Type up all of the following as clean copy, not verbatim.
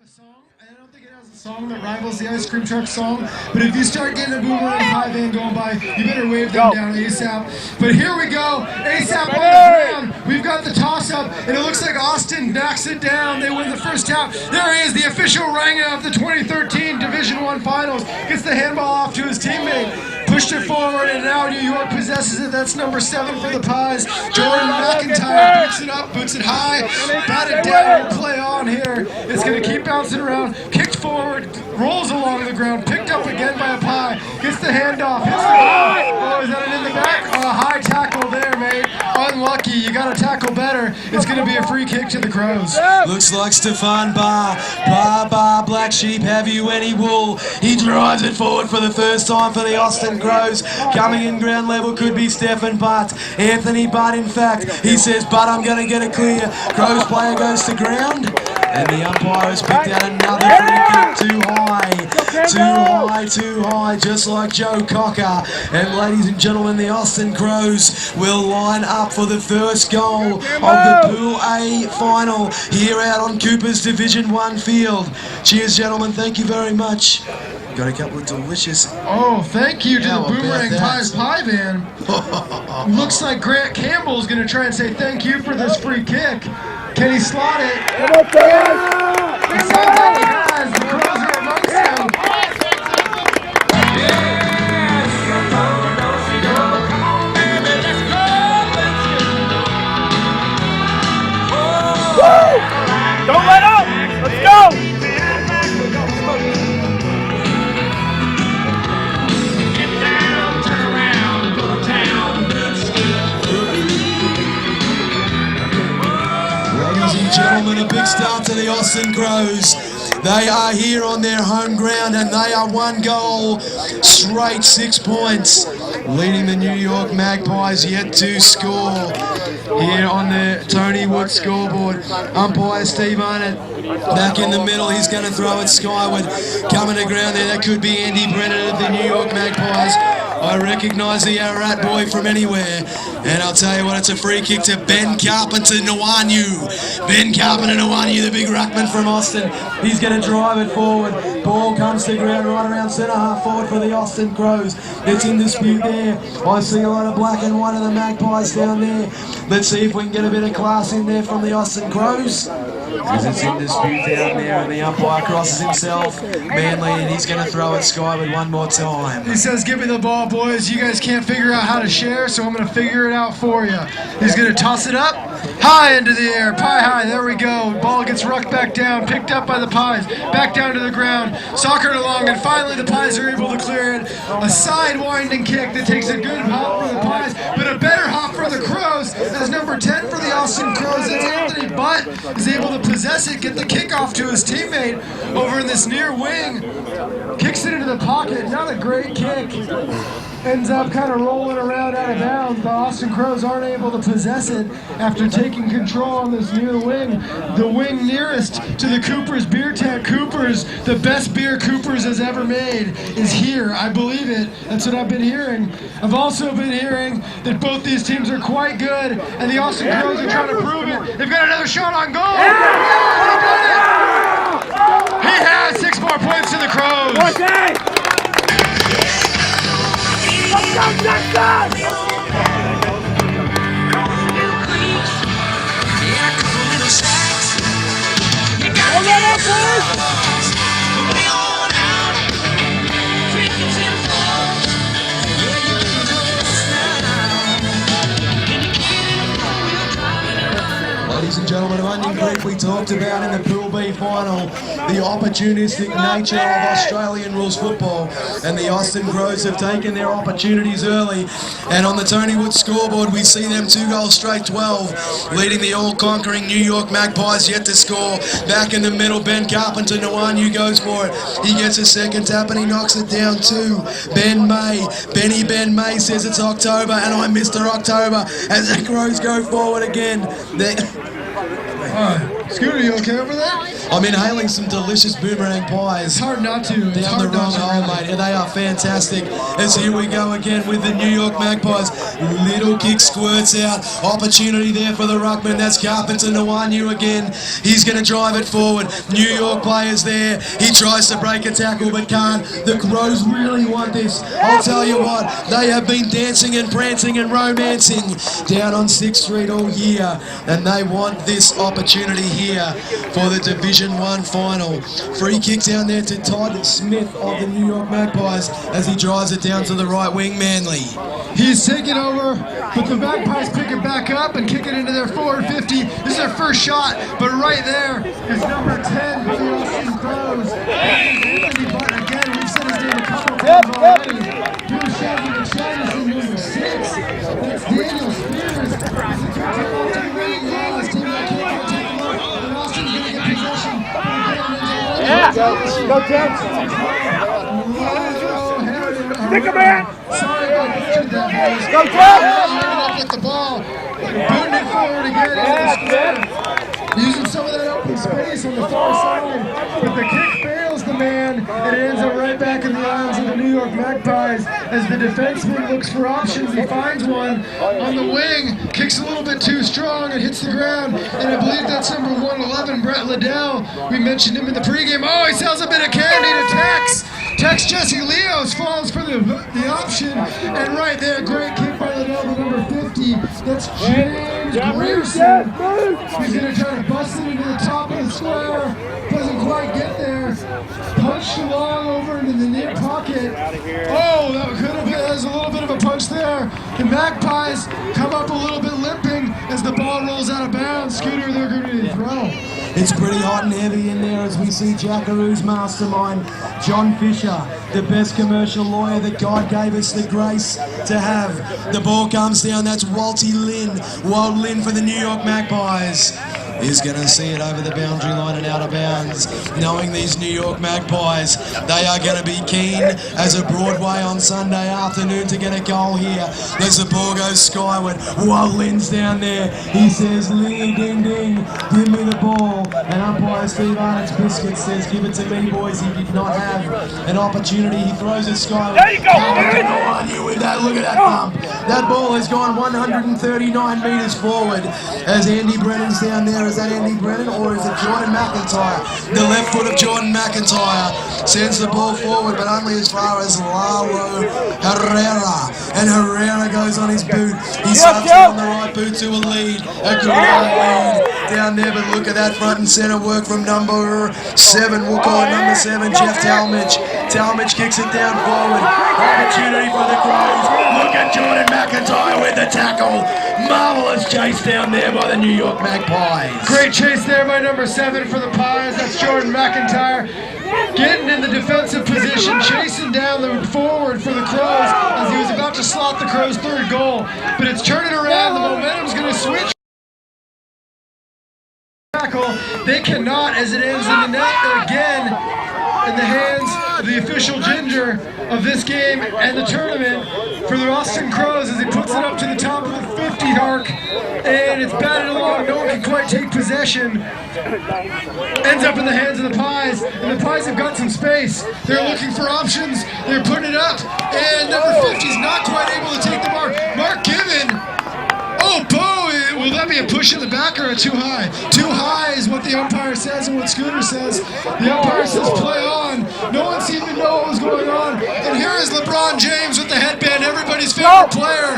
a song. I don't think it has a song that rivals the ice cream truck song. But if you start getting a boomerang pie van going by, you better wave them down ASAP. But here we go. ASAP on the ground. We've got the toss up, and it looks like Austin knocks it down. They win the first half. There he is, the official Ranga of the 2013 Division I Finals. Gets the handball off to his teammate. Pushed it forward, and now New York possesses it. That's number 7 for the Pies. Jordan McIntyre picks it up, puts it high, batted down, play on here. It's going to keep bouncing around. Kicked forward, rolls along the ground, picked up again by a Pie. Gets the handoff, hits the ball. Oh, is that it in the back? Oh, a high tackle there, mate. Unlucky. You got to tackle better. It's going to be a free kick to the Crows. Looks like Stefan Barr. Barr, black sheep, have you any wool? He drives it forward for the first time for the Austin Crows. Coming in ground level could be Stefan Butt. Anthony Butt, in fact. He says, Butt, I'm going to get it clear. Crows player goes to ground. And the umpire has picked out another free kick. Too high, just like Joe Cocker. And ladies and gentlemen, the Austin Crows will line up for the first goal of the Pool A final here out on Cooper's Division 1 field. Cheers, gentlemen. Thank you very much. Got a couple of delicious... Oh, thank you to the Boomerang Pies Pie Van. Looks like Grant Campbell's going to try and say thank you for this free kick. Can he slot it? It sounds like he has. The Crows are amongst them. Don't let up! Let's go! Ladies and gentlemen, a big start to the Austin Crows. They are here on their home ground and they are 1 goal straight, 6 points, leading the New York Magpies yet to score here on the Tony Wood scoreboard. Umpire Steve Arnott back in the middle. He's going to throw it skyward. Coming to ground there, that could be Andy Brennan of the New York Magpies. I recognise the Ararat boy from anywhere. And I'll tell you what, it's a free kick to Ben Carpenter Nwanyu. Ben Carpenter Nwanyu, the big ruckman from Austin. He's going to drive it forward. Ball comes to ground right around centre half forward for the Austin Crows. It's in dispute there. I see a lot of black and white of the Magpies down there. Let's see if we can get a bit of class in there from the Austin Crows. Because it's in dispute down there and the umpire crosses himself. Manly, and he's going to throw it skyward one more time. He says, give me the ball, boys. You guys can't figure out how to share, so I'm going to figure it out for you. He's going to toss it up, high into the air, Pie high, there we go. Ball gets rucked back down, picked up by the Pies, back down to the ground, soccered along, and finally the Pies are able to clear it. A side-winding kick that takes a good hop for the Pies, but a better hop for the Crows, as number 10 for the Austin Crows, that's Anthony Butt, is able to possess it, get the kickoff to his teammate over in this near wing. Kicks it into the pocket, not a great kick. Ends up kind of rolling around out of bounds. The Austin Crows aren't able to possess it after taking control on this near wing. The wing nearest to the Cooper's beer tent. Cooper's, the best beer Cooper's has ever made, is here. I believe it. That's what I've been hearing. I've also been hearing that both these teams are quite good, and the Austin Crows are trying to prove it. They've got another shot on goal. He has 6 more points to the Crows. Ladies and gentlemen, of Onion Creek, we talked about in the Pool B final the opportunistic nature of Australian rules football, and the Austin Crows have taken their opportunities early, and on the Tony Wood scoreboard we see them 2 goals straight, 12, leading the all-conquering New York Magpies yet to score. Back in the middle, Ben Carpenter Nwanyu goes for it. He gets a second tap and he knocks it down to Ben May. Ben May says it's October, and I'm Mr. October as the Crows go forward again. Scooter, you okay over there? I'm inhaling some delicious boomerang pies. It's hard not to. It's Down the hard not wrong to, hole, really. mate. They are fantastic. As here we go again with the New York Magpies. Little kick squirts out. Opportunity there for the ruckman. That's Carpenter Nwanu again. He's going to drive it forward. New York players there. He tries to break a tackle but can't. The Crows really want this. I'll tell you what, they have been dancing and prancing and romancing down on 6th Street all year, and they want this opportunity here for the Division 1 final. Free kick down there to Todd Smith of the New York Magpies as he drives it down to the right wing, Manly. He's taking over, but the Magpies pick it back up and kick it into their forward 50. This is their first shot, but right there is number 10 for the Austin Crows. But again, we've said his name a couple times already. Here's Shelby McShaughnessy, number 6. That's Daniel Spears. It's a two-time All-Team rating last team. I can't quite take a look. And Austin's going to get possession. Go, Jets. Stick him in. Sorry if I butchered that, boys. Go, Jets. Up with the ball. Booting it forward again. Using some of that open space on the far side, but the kick fails the man, and it ends up right back in the arms of the New York Magpies as the defenseman looks for options. He finds one on the wing, kicks a little bit too strong and hits the ground, and I believe that's number 111, Brett Liddell. We mentioned him in the pregame. Oh, he sells a bit of candy to Tex Jesse Leos falls for the option, and right there, great kick by Liddell, the number 50. That's James Grierson. He's going to try to bust it into the top of the square. Doesn't quite get there. Punched along over into the near pocket. Oh, that could have been. There's a little bit of a punch there. The Magpies come up a little bit limping as the ball rolls out of bounds. Scooter, they're going to throw. It's pretty hot and heavy in there as we see Jackaroo's mastermind, John Fisher, the best commercial lawyer that God gave us the grace to have. The ball comes down, that's Walt Lynn for the New York Magpies. Is going to see it over the boundary line and out of bounds. Knowing these New York Magpies, they are going to be keen as a Broadway on Sunday afternoon to get a goal here. As the ball goes skyward, while Lynn's down there, he says, Lingy ding ding, give me the ball. And umpire Steve Arnott's Biscuit says, give it to me, boys. He did not have an opportunity. He throws it skyward. There you go, man. With that, look at that bump. That ball has gone 139 metres forward as Andy Brennan's down there. Is that Andy Brennan or is it Jordan McIntyre? The left foot of Jordan McIntyre sends the ball forward, but only as far as Lalo Herrera. And Herrera goes on his boot. He slaps it on the right boot to a lead. A great lead down there, but look at that front and centre work from number 7. We'll call it number 7, Jeff Talmadge. Talmadge kicks it down forward. Opportunity for the Crows. Look at Jordan McIntyre with the tackle. Marvellous chase down there by the New York Magpies. Great chase there by number 7 for the Pies. That's Jordan McIntyre getting in the defensive position, chasing down the forward for the Crows as he was about to slot the Crows' 3rd goal. But it's turning around. The momentum's going to switch. They cannot, as it ends in the net again in the hands of the official ginger of this game and the tournament for the Austin Crows as he puts it up to the top of the 50 arc, and it's batted along. No one can quite take possession. Ends up in the hands of the Pies, and the Pies have got some space. They're looking for options. They're putting it up, and number 50 is not quite able to take the mark. Mark Given. Oh, Bo! Will that be a push in the back or a too high? Too high is what the umpire says and what Scooter says. The umpire says play on. No one seemed to know what was going on. And here is LeBron James with the headband, everybody's favorite player,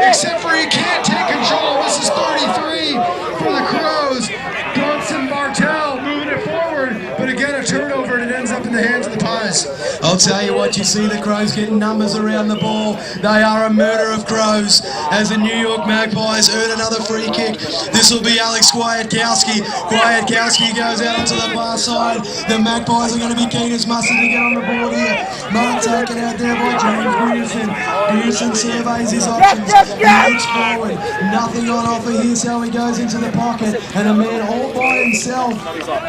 except for he can't take control. This is 33 for the Crows. Bronson Martell moving it forward, but again a turnover and it ends up in the hands of the Pies. I'll tell you what, you see the Crows getting numbers around the ball. They are a murder of Crows as the New York Magpies earn another free kick. This will be Alex Kwiatkowski. Kwiatkowski goes out onto the far side. The Magpies are going to be keen as mustard to get on the board here. Mark taken out there by James Grierson. Grierson surveys his options. He looks forward. Nothing on offer. Here's how he goes into the pocket. And a man all by himself.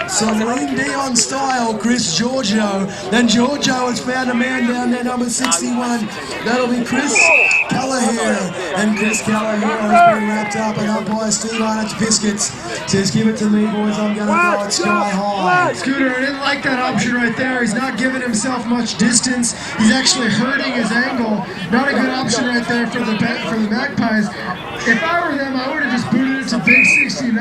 Celine Dion style, Chris Giorgio. Then Giorgio has found a man down there, number 61. That'll be Chris Callahan. here. And Chris Keller here has been wrapped up, and umpire Steve Arnott's Biscuits says, give it to me, boys, I'm going to throw it sky high. Scooter, I didn't like that option right there. He's not giving himself much distance. He's actually hurting his angle. Not a good option right there for the Magpies. If I were them, I would have just booted it to Big 69.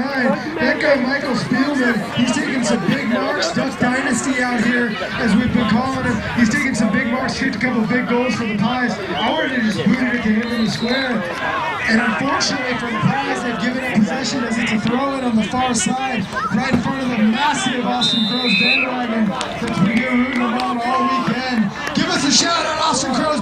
That guy, Michael Spielman, he's taking some big marks. Duck Dynasty out here, as we've been calling him. He's taking some big marks, kicked a couple big goals for the Pies. I would have just booted it to him in the square. And unfortunately for the Pies, they've given up possession as it's a throw-in on the far side, right in front of the massive Austin Crows bandwagon that's been rooting them on all weekend. Give us a shout out, Austin Crows.